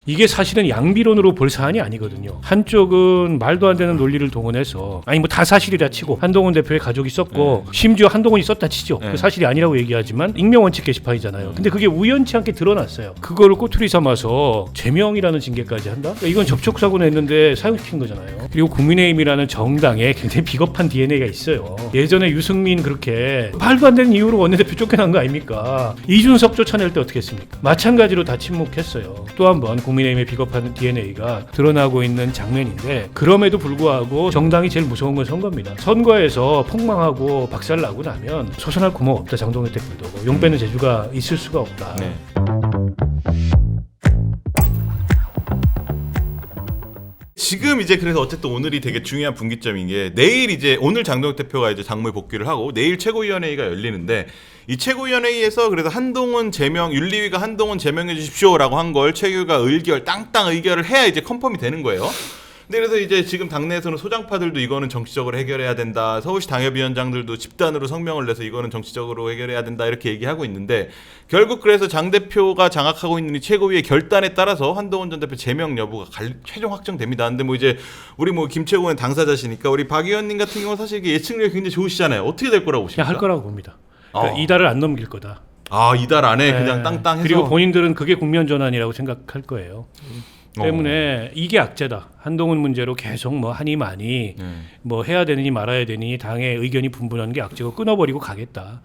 이게 사실은 양비론으로 볼 사안이 아니거든요. 한쪽은 말도 안 되는 논리를 동원해서 아니 뭐 다 사실이라 치고 한동훈 대표의 가족이 썼고 심지어 한동훈이 썼다 치죠. 그 사실이 아니라고 얘기하지만 익명원칙 게시판이잖아요. 근데 그게 우연치 않게 드러났어요. 그거를 꼬투리 삼아서 제명이라는 징계까지 한다? 그러니까 이건 접촉사고는 했는데 사용시킨 거잖아요. 그리고 국민의힘이라는 정당에 굉장히 비겁한 DNA가 있어요. 예전에 유승민 그렇게 말도 안 되는 이유로 원내대표 쫓겨난 거 아닙니까? 이준석 쫓아낼 때 어떻게 했습니까? 마찬가지로 다 침묵했어요. 또 한 번 국민의힘의 비겁한 DNA가 드러나고 있는 장면인데 그럼에도 불구하고 정당이 제일 무서운 건 선거입니다. 선거에서 폭망하고 박살나고 나면 소선할 구멍 없다. 장동혁 대표도 용 빼는 재주가 있을 수가 없다. 네. 지금 이제 그래서 어쨌든 오늘이 되게 중요한 분기점인 게 내일 이제 오늘 장동혁 대표가 이제 장모에 복귀를 하고 내일 최고위원회의가 열리는데 이 최고위원회의에서 그래서 한동훈 제명 윤리위가 한동훈 제명해 주십시오라고 한 걸 최규가 땅땅 의결을 해야 이제 컨펌이 되는 거예요. 근데 그래서 이제 지금 당내에서는 소장파들도 이거는 정치적으로 해결해야 된다. 서울시 당협위원장들도 집단으로 성명을 내서 이거는 정치적으로 해결해야 된다. 이렇게 얘기하고 있는데 결국 그래서 장 대표가 장악하고 있는 이 최고위의 결단에 따라서 한동훈 전 대표 제명 여부가 최종 확정됩니다. 근데 뭐 이제 우리 뭐 김채국 의원 당사자시니까 우리 박 의원님 같은 경우는 사실 이게 예측력이 굉장히 좋으시잖아요. 어떻게 될 거라고 보십니까? 그냥 할 거라고 봅니다. 그러니까 이달을 안 넘길 거다. 아, 이달 안에 그냥 땅땅 해서. 그리고 본인들은 그게 국면 전환이라고 생각할 거예요. 때문에 이게 악재다. 한동훈 문제로 계속 뭐 하니 많이 뭐 해야 되느니 말아야 되니 당의 의견이 분분한 게 악재고 끊어버리고 가겠다.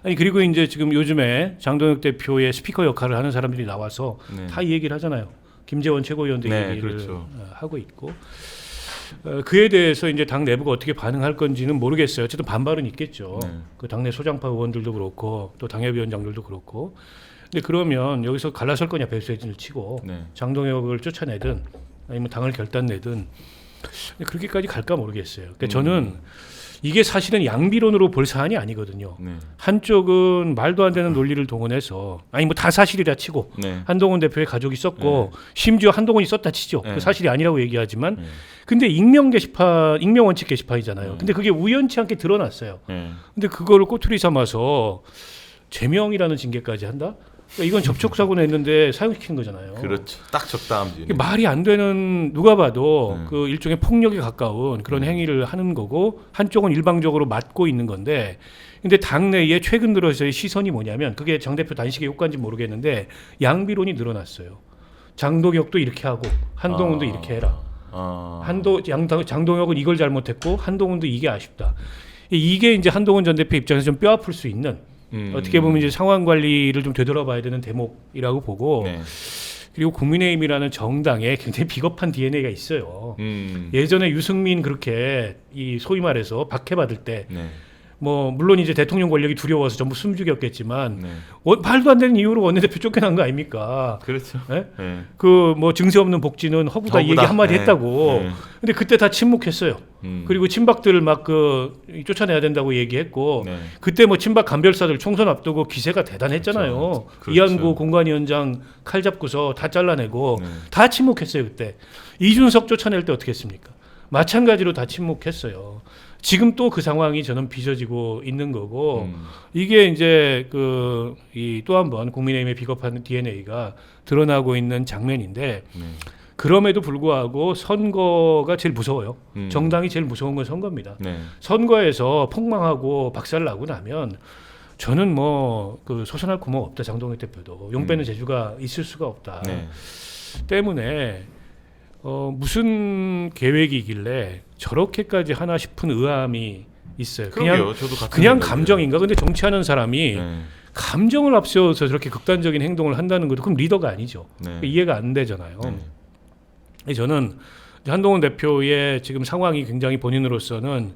아니 그리고 이제 지금 요즘에 장동혁 대표의 스피커 역할을 하는 사람들이 나와서 다 이 얘기를 하잖아요. 김재원 최고위원도 얘기를 그렇죠. 하고 있고 그에 대해서 이제 당 내부가 어떻게 반응할 건지는 모르겠어요. 어쨌든 반발은 있겠죠. 그 당내 소장파 의원들도 그렇고 또 당협위원장들도 그렇고. 근데 그러면 여기서 갈라설 거냐 배수진을 치고 장동혁을 쫓아내든 아니면 당을 결단내든 그렇게까지 갈까 모르겠어요. 그러니까 저는 이게 사실은 양비론으로 볼 사안이 아니거든요. 한쪽은 말도 안 되는 논리를 동원해서 아니 뭐 다 사실이라 치고 한동훈 대표의 가족이 썼고 심지어 한동훈이 썼다 치죠. 그 사실이 아니라고 얘기하지만 근데 익명원칙 게시판이잖아요. 근데 그게 우연치 않게 드러났어요. 근데 그거를 꼬투리 삼아서 제명이라는 징계까지 한다? 그러니까 이건 접촉사고는 했는데 사용시킨 거잖아요. 그렇죠. 딱 적당함지. 말이 안 되는 누가 봐도 그 일종의 폭력에 가까운 그런 행위를 하는 거고 한쪽은 일방적으로 맞고 있는 건데 근데 당내에 최근 들어서의 시선이 뭐냐면 그게 장 대표 단식의 효과인지 모르겠는데 양비론이 늘어났어요. 장동혁도 이렇게 하고 한동훈도 이렇게 해라. 장동혁은 이걸 잘못했고 한동훈도 이게 아쉽다. 이게 이제 한동훈 전 대표 입장에서 좀 뼈 아플 수 있는 어떻게 보면 이제 상황 관리를 좀 되돌아봐야 되는 대목이라고 보고 그리고 국민의힘이라는 정당에 굉장히 비겁한 DNA가 있어요. 예전에 유승민 그렇게 이 소위 말해서 박해받을 때 뭐 물론 이제 대통령 권력이 두려워서 전부 숨죽였겠지만 말도 안 되는 이유로 원내대표 쫓겨난 거 아닙니까? 그렇죠. 그 뭐 증세 없는 복지는 허구다 이 얘기 한마디 했다고. 근데 그때 다 침묵했어요. 그리고 친박들을 막 그 쫓아내야 된다고 얘기했고 그때 뭐 친박 간별사들 총선 앞두고 기세가 대단했잖아요. 그렇죠. 이한구 공관위원장 칼 잡고서 다 잘라내고 다 침묵했어요 그때. 이준석 쫓아낼 때 어떻게 했습니까? 마찬가지로 다 침묵했어요. 지금 또 그 상황이 저는 빚어지고 있는 거고 이게 이제 그 이 또 한 번 국민의힘의 비겁한 DNA가 드러나고 있는 장면인데 그럼에도 불구하고 선거가 제일 무서워요. 정당이 제일 무서운 건 선거입니다. 선거에서 폭망하고 박살나고 나면 저는 뭐 그 소선할 구멍 없다. 장동혁 대표도 용 빼는 재주가 있을 수가 없다. 때문에 무슨 계획이길래 저렇게까지 하나 싶은 의아함이 있어요. 그냥 감정인가? 근데 정치하는 사람이 감정을 앞세워서 저렇게 극단적인 행동을 한다는 것도 그럼 리더가 아니죠. 이해가 안 되잖아요. 저는 한동훈 대표의 지금 상황이 굉장히 본인으로서는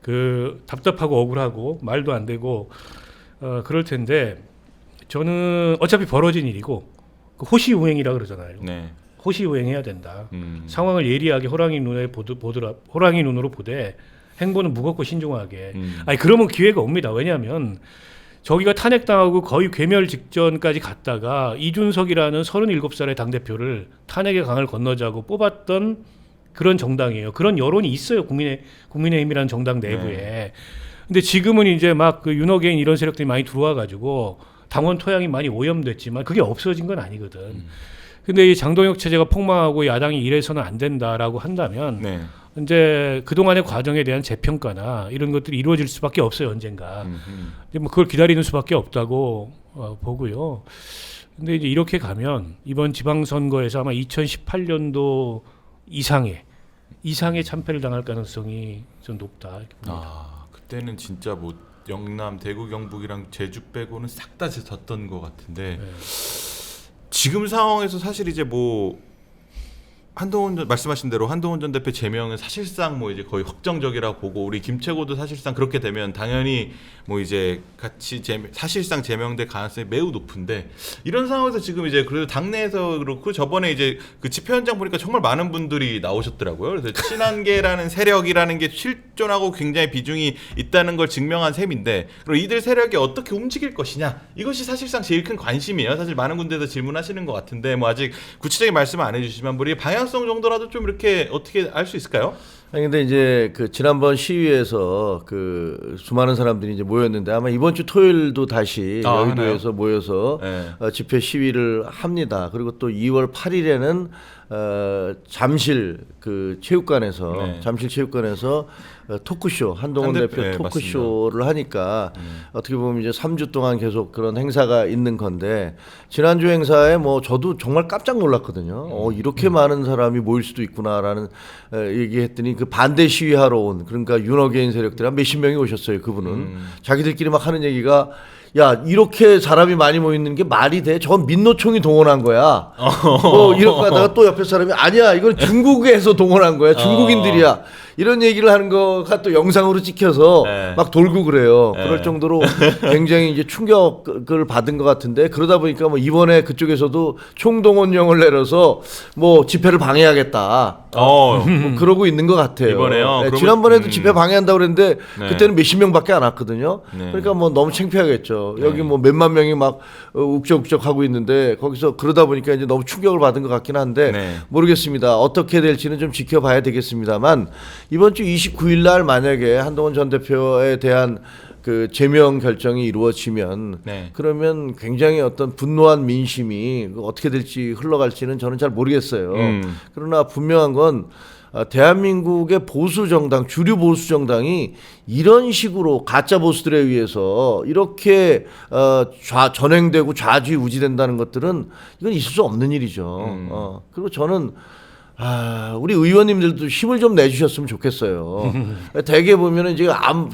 그 답답하고 억울하고 말도 안 되고 그럴 텐데 저는 어차피 벌어진 일이고 그 호시우행이라 그러잖아요. 호시우행해야 된다. 상황을 예리하게 호랑이 눈으로 보되 행보는 무겁고 신중하게. 아니 그러면 기회가 옵니다. 왜냐하면 저기가 탄핵당하고 거의 괴멸 직전까지 갔다가 이준석이라는 37살의 당대표를 탄핵의 강을 건너자고 뽑았던 그런 정당이에요. 그런 여론이 있어요. 국민의힘이라는 정당 내부에. 근데 지금은 이제 막 그 윤호개인 이런 세력들이 많이 들어와 가지고 당원 토양이 많이 오염됐지만 그게 없어진 건 아니거든. 근데 이 장동혁 체제가 폭망하고 야당이 이래서는 안 된다라고 한다면 네. 이제 그동안의 과정에 대한 재평가나 이런 것들이 이루어질 수밖에 없어요, 언젠가. 이제 뭐 그걸 기다리는 수밖에 없다고 보고요. 근데 이제 이렇게 가면 이번 지방선거에서 아마 2018년도 이상의 참패를 당할 가능성이 좀 높다 이렇게 봅니다. 그때는 진짜 뭐 영남, 대구, 경북이랑 제주 빼고는 싹 다 졌던 것 같은데 네. 지금 상황에서 사실 이제 뭐 말씀하신 대로 한동훈 전 대표 제명은 사실상 뭐 이제 거의 확정적이라고 보고 우리 김채고도 사실상 그렇게 되면 당연히 뭐 이제 같이 사실상 제명될 가능성이 매우 높은데 이런 상황에서 지금 이제 그래도 당내에서 그렇고 저번에 이제 그 집회 현장 보니까 정말 많은 분들이 나오셨더라고요. 그래서 친한계라는 세력이라는 게 실존하고 굉장히 비중이 있다는 걸 증명한 셈인데 그리고 이들 세력이 어떻게 움직일 것이냐 이것이 사실상 제일 큰 관심이에요. 사실 많은 군데에서 질문하시는 것 같은데 뭐 아직 구체적인 말씀 안 해주시지만 우리 방향성 정도라도 좀 이렇게 어떻게 알 수 있을까요? 아니 근데 이제 그 지난번 시위에서 그 수많은 사람들이 이제 모였는데 아마 이번 주 토요일도 다시 여의도에서 모여서 네. 집회 시위를 합니다. 그리고 또 2월 8일에는 잠실 그 체육관에서 네. 잠실 체육관에서 토크쇼 한동훈 대표 네, 토크쇼를 하니까 어떻게 보면 이제 3주 동안 계속 그런 행사가 있는 건데 지난주 행사에 뭐 저도 정말 깜짝 놀랐거든요. 이렇게 많은 사람이 모일 수도 있구나라는 얘기했더니 그 반대 시위하러 온 그러니까 윤어게인 세력들 한 몇십 명이 오셨어요. 그분은 자기들끼리 막 하는 얘기가 야 이렇게 사람이 많이 모이는 게 말이 돼? 저건 민노총이 동원한 거야. 이렇게 하다가 또 옆에 사람이 아니야 이건 중국에서 동원한 거야. 중국인들이야. 이런 얘기를 하는 거가 또 영상으로 찍혀서 네. 막 돌고 그래요. 네. 그럴 정도로 굉장히 이제 충격을 받은 것 같은데 그러다 보니까 뭐 이번에 그쪽에서도 총동원령을 내려서 뭐 집회를 방해하겠다. 뭐 그러고 있는 것 같아요. 이번에요? 네, 그러면- 지난번에도 집회 방해한다고 그랬는데 네. 그때는 몇십 명밖에 안 왔거든요. 네. 그러니까 뭐 너무 창피하겠죠. 네. 여기 뭐 몇만 명이 막 욱적욱적 하고 있는데 거기서 그러다 보니까 이제 너무 충격을 받은 것 같긴 한데 네. 모르겠습니다. 어떻게 될지는 좀 지켜봐야 되겠습니다만 이번 주 29일 날 만약에 한동훈 전 대표에 대한 그 제명 결정이 이루어지면 네. 그러면 굉장히 어떤 분노한 민심이 어떻게 될지 흘러갈지는 저는 잘 모르겠어요. 그러나 분명한 건 대한민국의 보수 정당, 주류 보수 정당이 이런 식으로 가짜 보수들에 의해서 이렇게 전행되고 좌지우지된다는 것들은 이건 있을 수 없는 일이죠. 그리고 저는 우리 의원님들도 힘을 좀 내주셨으면 좋겠어요. 대개 보면은 이제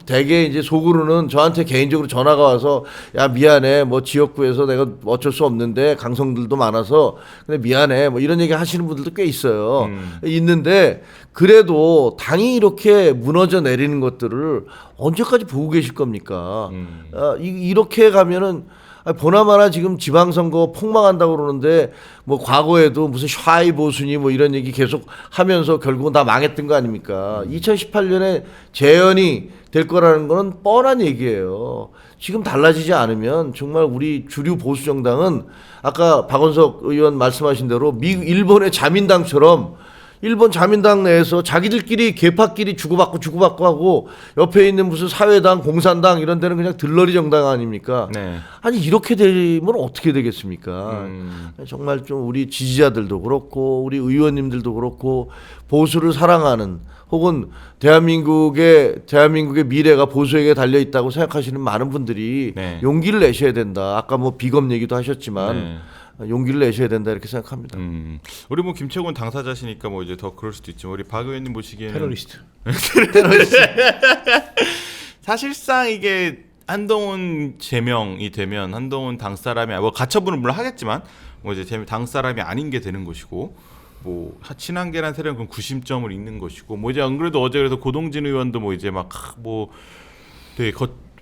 대개 이제 속으로는 저한테 개인적으로 전화가 와서 야 미안해 뭐 지역구에서 내가 어쩔 수 없는데 강성들도 많아서 근데 미안해 뭐 이런 얘기 하시는 분들도 꽤 있어요. 있는데 그래도 당이 이렇게 무너져 내리는 것들을 언제까지 보고 계실 겁니까? 이렇게 가면은 보나마나 지금 지방선거 폭망한다고 그러는데 뭐 과거에도 무슨 샤이 보수니 뭐 이런 얘기 계속 하면서 결국은 다 망했던 거 아닙니까? 2018년에 재연이 될 거라는 거는 뻔한 얘기예요. 지금 달라지지 않으면 정말 우리 주류 보수 정당은 아까 박원석 의원 말씀하신 대로 일본의 자민당처럼 일본 자민당 내에서 자기들끼리 계파끼리 주고받고 하고 옆에 있는 무슨 사회당, 공산당 이런 데는 그냥 들러리 정당 아닙니까? 네. 아니 이렇게 되면 어떻게 되겠습니까? 정말 좀 우리 지지자들도 그렇고 우리 의원님들도 그렇고 보수를 사랑하는 혹은 대한민국의 미래가 보수에게 달려 있다고 생각하시는 많은 분들이 네. 용기를 내셔야 된다. 아까 뭐 비검 얘기도 하셨지만 네. 용기를 내셔야 된다 이렇게 생각합니다. 우리 뭐 김채곤 당사자시니까 뭐 이제 더 그럴 수도 있지만 우리 박 의원님 보시기에는 테러리스트. 사실상 이게 한동훈 제명이 되면 한동훈 당 사람이 뭐 가처분을 물론 하겠지만 뭐 이제 당 사람이 아닌 게 되는 것이고 뭐 친한계란 세력은 구심점을 잇는 것이고 뭐 이제 안 그래도 어제 그래서 고동진 의원도 뭐 이제 막 뭐 되게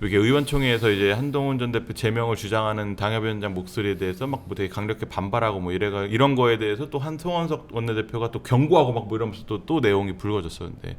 이게 의원총회에서 이제 한동훈 전 대표 제명을 주장하는 당협위원장 목소리에 대해서 막 뭐 되게 강력히 반발하고 뭐 이런 거에 대해서 또 송원석 원내대표가 또 경고하고 막 뭐 이러면서 또 내용이 불거졌었는데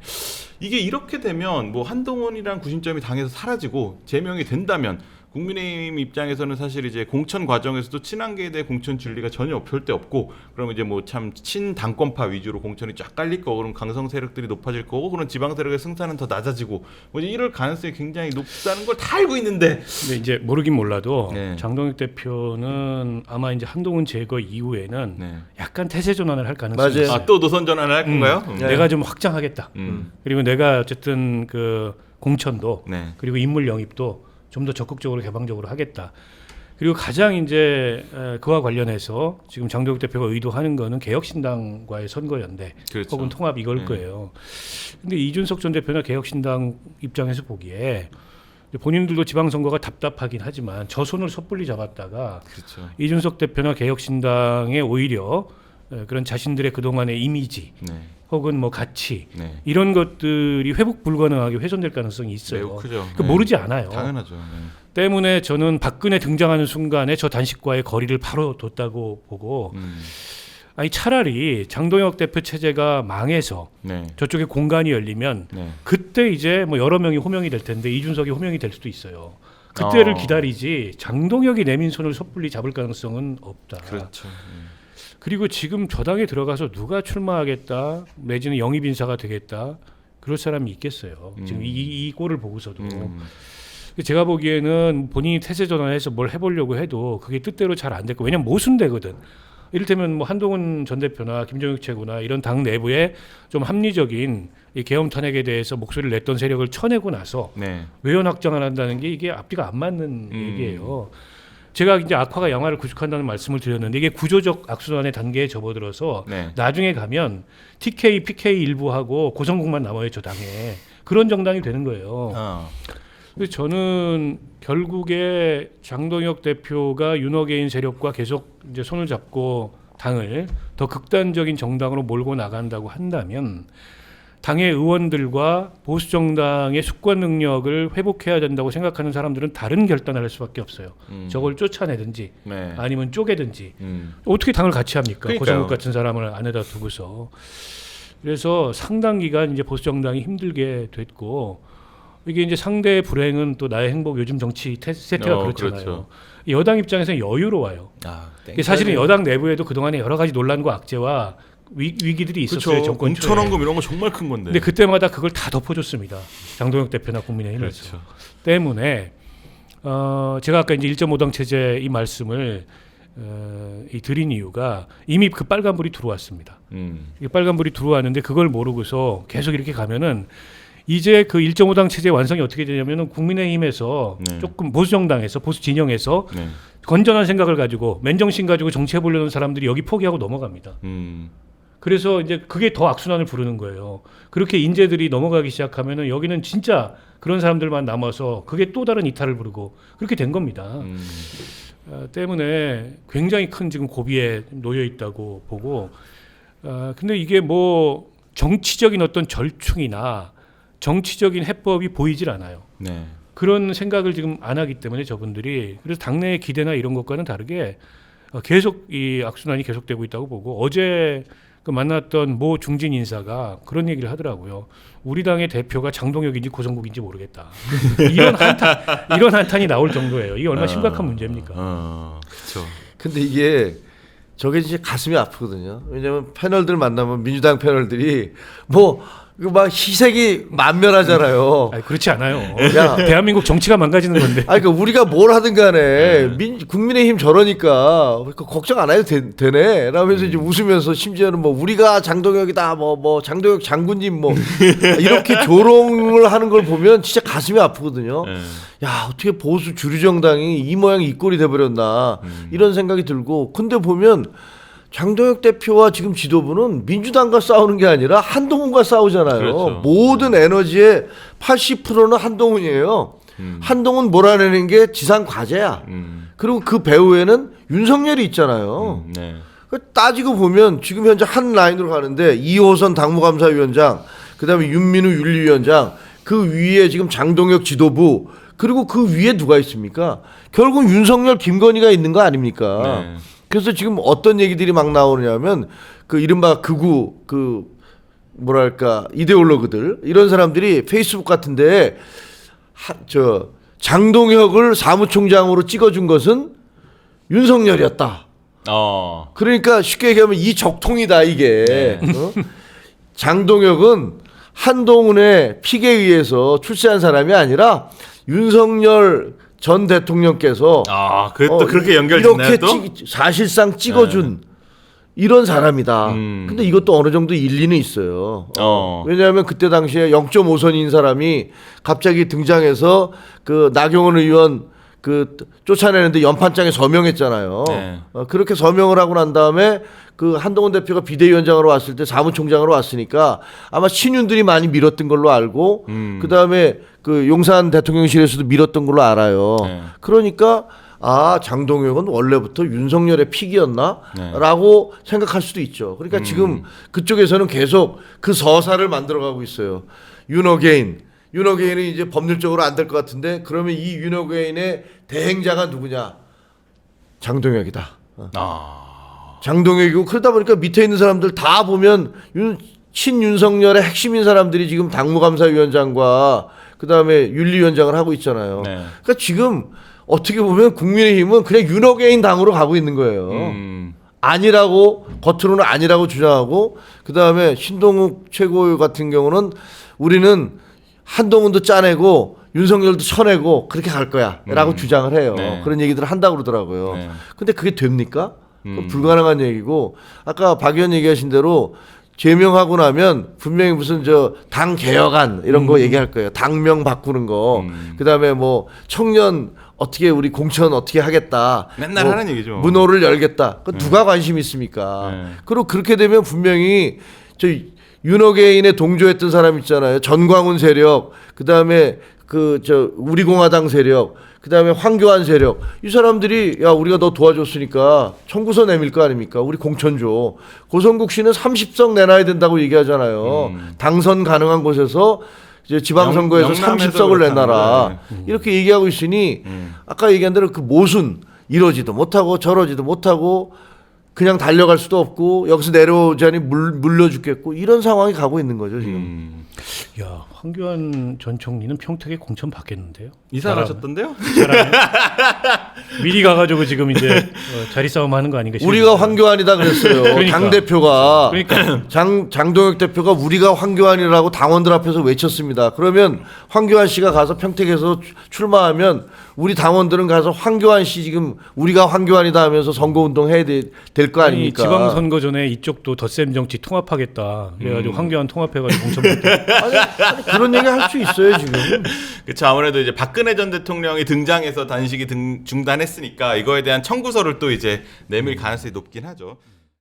이게 이렇게 되면 뭐 한동훈이란 구심점이 당에서 사라지고 제명이 된다면 국민의힘 입장에서는 사실 이제 공천 과정에서도 친한계에 대해 공천 진리가 전혀 별데 없고, 그러면 이제 뭐 참 친당권파 위주로 공천이 쫙 깔릴 거고, 그럼 강성 세력들이 높아질 거고, 그런 지방 세력의 승산은 더 낮아지고, 뭐 이제 이럴 가능성이 굉장히 높다는 걸 다 알고 있는데. 근데 이제 모르긴 몰라도 네. 장동혁 대표는 아마 이제 한동훈 제거 이후에는 네. 약간 태세 전환을 할 가능성이 맞아요. 있어요. 아, 또 노선 전환을 할 건가요? 내가 좀 확장하겠다. 음. 그리고 내가 어쨌든 그 공천도 네. 그리고 인물 영입도 좀 더 적극적으로 개방적으로 하겠다. 그리고 가장 이제 그와 관련해서 지금 장동혁 대표가 의도하는 거는 개혁신당과의 선거연대 그렇죠. 혹은 통합 이걸 네. 거예요. 근데 이준석 전 대표나 개혁신당 입장에서 보기에 본인들도 지방선거가 답답하긴 하지만 저 손을 섣불리 잡았다가 그렇죠. 이준석 대표나 개혁신당에 오히려 그런 자신들의 그동안의 이미지 네. 혹은 뭐 가치 네. 이런 것들이 회복 불가능하게 훼손될 가능성이 있어요. 매우 크죠. 그 모르지 않아요. 당연하죠. 네. 때문에 저는 박근혜 등장하는 순간에 저 단식과의 거리를 바로 뒀다고 보고 아니 차라리 장동혁 대표 체제가 망해서 네. 저쪽에 공간이 열리면 네. 그때 이제 뭐 여러 명이 호명이 될 텐데 이준석이 호명이 될 수도 있어요. 그때를 기다리지 장동혁이 내민 손을 섣불리 잡을 가능성은 없다. 그렇죠. 그리고 지금 저당에 들어가서 누가 출마하겠다 내지는 영입 인사가 되겠다 그럴 사람이 있겠어요. 지금 이 꼴을 보고서도. 제가 보기에는 본인이 태세 전환해서 뭘 해보려고 해도 그게 뜻대로 잘 안 됐고, 왜냐면 모순되거든. 이를테면 뭐 한동훈 전 대표나 김종혁 최고나 이런 당 내부에 좀 합리적인 이 계엄 탄핵에 대해서 목소리를 냈던 세력을 쳐내고 나서 네. 외연 확장을 한다는 게 이게 앞뒤가 안 맞는 얘기예요. 제가 이제 악화가 양화를 구축한다는 말씀을 드렸는데 이게 구조적 악순환의 단계에 접어들어서 네. 나중에 가면 TK, PK 일부하고 고성국만 남아요, 저 당에. 그런 정당이 되는 거예요. 그래서 저는 결국에 장동혁 대표가 윤호개인 세력과 계속 이제 손을 잡고 당을 더 극단적인 정당으로 몰고 나간다고 한다면 당의 의원들과 보수 정당의 수권 능력을 회복해야 된다고 생각하는 사람들은 다른 결단을 할 수밖에 없어요. 저걸 쫓아내든지 네. 아니면 쪼개든지 어떻게 당을 같이 합니까? 그러니까요. 고성국 같은 사람을 안에다 두고서. 그래서 상당 기간 이제 보수 정당이 힘들게 됐고 이게 이제 상대의 불행은 또 나의 행복. 요즘 정치 세태가 그렇잖아요. 그렇죠. 여당 입장에서는 여유로워요. 사실은 여당 내부에도 그동안에 여러 가지 논란과 악재와 위기들이 있었어요. 그렇죠. 정권 초에. 공천원금 이런 거 정말 큰 건데. 근데 그때마다 그걸 다 덮어줬습니다. 장동혁 대표나 국민의힘에서. 그렇죠. 때문에 제가 아까 이제 1.5당 체제 이 말씀을 드린 이유가 이미 그 빨간불이 들어왔습니다. 이 빨간불이 들어왔는데 그걸 모르고서 계속 이렇게 가면은 이제 그 1.5당 체제 완성이 어떻게 되냐면은 국민의힘에서 네. 조금 보수 정당에서 보수 진영에서 네. 건전한 생각을 가지고 맨정신 가지고 정치해 보려는 사람들이 여기 포기하고 넘어갑니다. 그래서 이제 그게 더 악순환을 부르는 거예요. 그렇게 인재들이 넘어가기 시작하면은 여기는 진짜 그런 사람들만 남아서 그게 또 다른 이탈을 부르고 그렇게 된 겁니다. 때문에 굉장히 큰 지금 고비에 놓여 있다고 보고, 근데 이게 뭐 정치적인 어떤 절충이나 정치적인 해법이 보이질 않아요. 네. 그런 생각을 지금 안 하기 때문에 저분들이, 그래서 당내의 기대나 이런 것과는 다르게 계속 이 악순환이 계속되고 있다고 보고, 어제 그 만났던 모 중진 인사가 그런 얘기를 하더라고요. 우리 당의 대표가 장동혁인지 고성국인지 모르겠다. 이런 한탄이 나올 정도예요. 이게 얼마나 심각한 문제입니까? 그렇죠. 근데 이게 저게 진짜 가슴이 아프거든요. 왜냐하면 패널들 만나면 민주당 패널들이 뭐 막 희색이 만면하잖아요. 아니, 그렇지 않아요. 야. 대한민국 정치가 망가지는 건데. 그러니까 우리가 뭘 하든 간에 국민의힘 저러니까 그러니까 걱정 안 해도 되네. 라면서 이제 웃으면서 심지어는 뭐 우리가 장동혁이다 뭐 장동혁 장군님 뭐 이렇게 조롱을 하는 걸 보면 진짜 가슴이 아프거든요. 야, 어떻게 보수 주류 정당이 이 모양 이 꼴이 돼버렸나 이런 생각이 들고, 근데 보면 장동혁 대표와 지금 지도부는 민주당과 싸우는 게 아니라 한동훈과 싸우잖아요. 그렇죠. 모든 에너지의 80%는 한동훈이에요. 한동훈 몰아내는 게 지상 과제야. 그리고 그 배후에는 윤석열이 있잖아요. 네. 따지고 보면 지금 현재 한 라인으로 가는데 이호선 당무감사위원장, 그다음에 윤민우 윤리위원장, 그 위에 지금 장동혁 지도부, 그리고 그 위에 누가 있습니까? 결국 윤석열, 김건희가 있는 거 아닙니까? 네. 그래서 지금 어떤 얘기들이 막 나오냐면 그 이른바 극우 그 뭐랄까 이데올로그들 이런 사람들이 페이스북 같은데 장동혁을 사무총장으로 찍어준 것은 윤석열이었다. 그러니까 쉽게 얘기하면 이 적통이다 이게. 네. 장동혁은 한동훈의 픽에 의해서 출세한 사람이 아니라 윤석열 전 대통령께서 그또 그렇게 연결되나요? 이렇게 또? 사실상 찍어준 이런 사람이다. 근데 이것도 어느 정도 일리는 있어요. 왜냐하면 그때 당시에 0.5선인 사람이 갑자기 등장해서 그 나경원 의원 그 쫓아내는데 연판장에 서명했잖아요. 네. 그렇게 서명을 하고 난 다음에 그 한동훈 대표가 비대위원장으로 왔을 때 사무총장으로 왔으니까 아마 친윤들이 많이 밀었던 걸로 알고 그 다음에 그 용산 대통령실에서도 밀었던 걸로 알아요. 네. 그러니까 장동혁은 원래부터 윤석열의 픽이었나라고 생각할 수도 있죠. 그러니까 지금 그쪽에서는 계속 그 서사를 만들어가고 있어요. 윤어게인은 이제 법률적으로 안 될 것 같은데 그러면 이 윤어게인의 대행자가 누구냐? 장동혁이다. 장동혁이고 그러다 보니까 밑에 있는 사람들 다 보면 친윤석열의 핵심인 사람들이 지금 당무감사위원장과 그 다음에 윤리위원장을 하고 있잖아요. 네. 그러니까 지금 어떻게 보면 국민의힘은 그냥 윤어게인 당으로 가고 있는 거예요. 아니라고 겉으로는 아니라고 주장하고 그 다음에 신동욱 최고 같은 경우는 우리는 한동훈도 짜내고 윤석열도 쳐내고 그렇게 갈 거야라고 주장을 해요. 네. 그런 얘기들을 한다고 그러더라고요. 네. 근데 그게 됩니까? 그건 불가능한 얘기고 아까 박 의원 얘기하신 대로 제명하고 나면 분명히 무슨 당 개혁안 이런 거 얘기할 거예요. 당명 바꾸는 거. 그다음에 뭐 청년 어떻게 우리 공천 어떻게 하겠다. 맨날 하는 얘기죠. 문호를 열겠다. 그 누가 관심 있습니까? 그리고 그렇게 되면 분명히 저 윤어게인에 동조했던 사람 있잖아요. 전광훈 세력, 그다음에 우리공화당 세력, 그다음에 황교안 세력. 이 사람들이 야 우리가 너 도와줬으니까 청구서 내밀 거 아닙니까? 우리 공천 줘. 고성국 씨는 30석 내놔야 된다고 얘기하잖아요. 당선 가능한 곳에서 이제 지방선거에서 영남에서 30석을 내놔라. 그렇다는 이렇게 얘기하고 있으니 아까 얘기한 대로 그 모순 이러지도 못하고 저러지도 못하고 그냥 달려갈 수도 없고 여기서 내려오자니 물려 죽겠고 이런 상황이 가고 있는 거죠 지금. 야, 황교안 전 총리는 평택에 공천 받겠는데요? 이사 가셨던데요? 미리 가가지고 지금 이제 자리 싸움 하는 거 아닌가 싶어요. 우리가 황교안이다 그랬어요. 그러니까. 당 대표가 그러니까. 장동혁 대표가 우리가 황교안이라고 당원들 앞에서 외쳤습니다. 그러면 황교안 씨가 가서 평택에서 출마하면 우리 당원들은 가서 황교안 씨 지금 우리가 황교안이다 하면서 선거운동 해야 될 거 아닙니까? 지방선거 전에 이쪽도 덧셈 정치 통합하겠다. 그래가지고 황교안 통합해가지고 공천 받겠다. 아니, 그런 얘기 할 수 있어요 지금. 그렇죠. 아무래도 이제 박근혜 전 대통령이 등장해서 단식이 중단했으니까 이거에 대한 청구서를 또 이제 내밀 가능성이 높긴 하죠.